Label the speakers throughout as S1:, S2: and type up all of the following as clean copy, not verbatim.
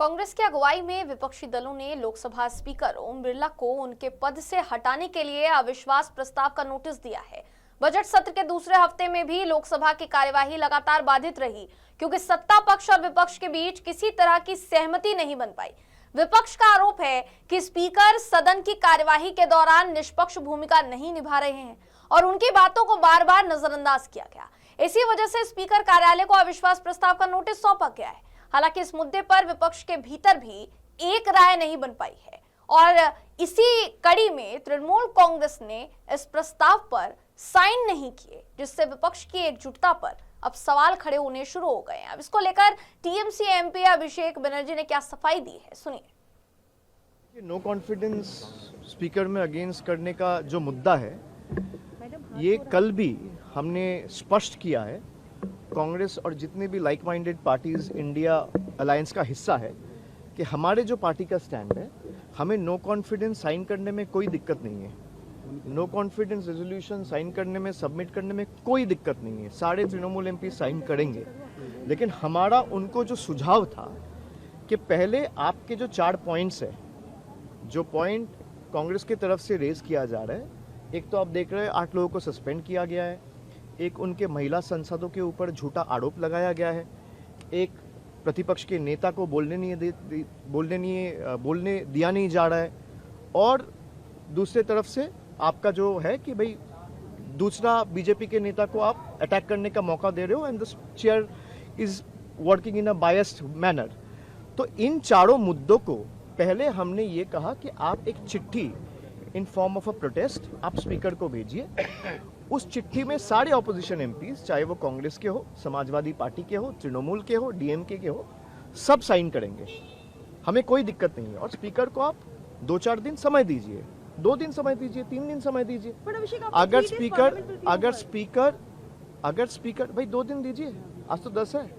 S1: कांग्रेस की अगुवाई में विपक्षी दलों ने लोकसभा स्पीकर ओम बिरला को उनके पद से हटाने के लिए अविश्वास प्रस्ताव का नोटिस दिया है। बजट सत्र के दूसरे हफ्ते में भी लोकसभा की कार्यवाही लगातार बाधित रही क्योंकि सत्ता पक्ष और विपक्ष के बीच किसी तरह की सहमति नहीं बन पाई। विपक्ष का आरोप है कि स्पीकर सदन की कार्यवाही के दौरान निष्पक्ष भूमिका नहीं निभा रहे हैं और उनकी बातों को बार बार नजरअंदाज किया गया। इसी वजह से स्पीकर कार्यालय को अविश्वास प्रस्ताव का नोटिस सौंपा गया है। हालांकि इस मुद्दे पर विपक्ष के भीतर भी एक राय नहीं बन पाई है और इसी कड़ी में तृणमूल कांग्रेस ने इस प्रस्ताव पर साइन नहीं किए, जिससे विपक्ष की एकजुटता पर अब सवाल खड़े होने शुरू हो गए हैं। अब इसको लेकर टीएमसी एमपी अभिषेक बनर्जी ने क्या सफाई दी है, सुनिए।
S2: नो कॉन्फिडेंस स्पीकर में अगेंस्ट करने का जो मुद्दा है, ये कल भी हमने स्पष्ट किया है। कांग्रेस और जितने भी like minded parties India alliance का हिस्सा है कि हमारे जो पार्टी का स्टैंड है, हमें नो कॉन्फिडेंस साइन करने में कोई दिक्कत नहीं है। नो कॉन्फिडेंस रेजोल्यूशन साइन करने में, सबमिट करने में कोई दिक्कत नहीं है। सारे तृणमूल एमपी साइन करेंगे। लेकिन हमारा उनको जो सुझाव था कि पहले आपके जो 4 पॉइंट्स है, जो पॉइंट कांग्रेस की तरफ से रेज किया जा रहा है, एक तो आप देख रहे हैं 8 लोगों को सस्पेंड किया गया है, एक उनके महिला सांसदों के ऊपर झूठा आरोप लगाया गया है, एक प्रतिपक्ष के नेता को बोलने दिया नहीं जा रहा है, और दूसरे तरफ से आपका जो है कि भाई दूसरा बीजेपी के नेता को आप अटैक करने का मौका दे रहे हो and the chair is working in a biased manner. तो इन चारों मुद्दों को पहले हमने ये कहा कि आप एक चिट्ठी in form of a protest आप स्पीकर को भेजिए। उस चिट्ठी में सारे ऑपोजिशन एमपीज, चाहे वो कांग्रेस के हो, समाजवादी पार्टी के हो, तृणमूल के हो, डीएमके के हो, सब साइन करेंगे। हमें कोई दिक्कत नहीं है। और स्पीकर को आप 2-4 दिन समय दीजिए, 2 दिन समय दीजिए, 3 दिन समय दीजिए। अगर स्पीकर भाई 2 दिन दीजिए, आज तो 10 है,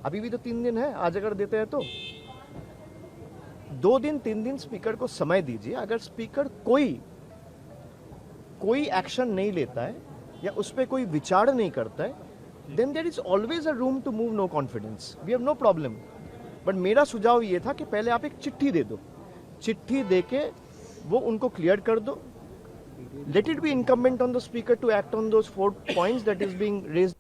S2: अभी भी तो 3 दिन है। आज अगर देते हैं तो 2 दिन 3 दिन स्पीकर को समय दीजिए। अगर स्पीकर कोई एक्शन नहीं लेता है या उस पर कोई विचार नहीं करता है, then there is always a room to move no confidence. We have no problem. But मेरा सुझाव ये था कि पहले आप एक चिट्ठी दे दो, चिट्ठी देके वो उनको क्लियर कर दो। Let it be incumbent on the speaker to act on those 4 points that is being raised.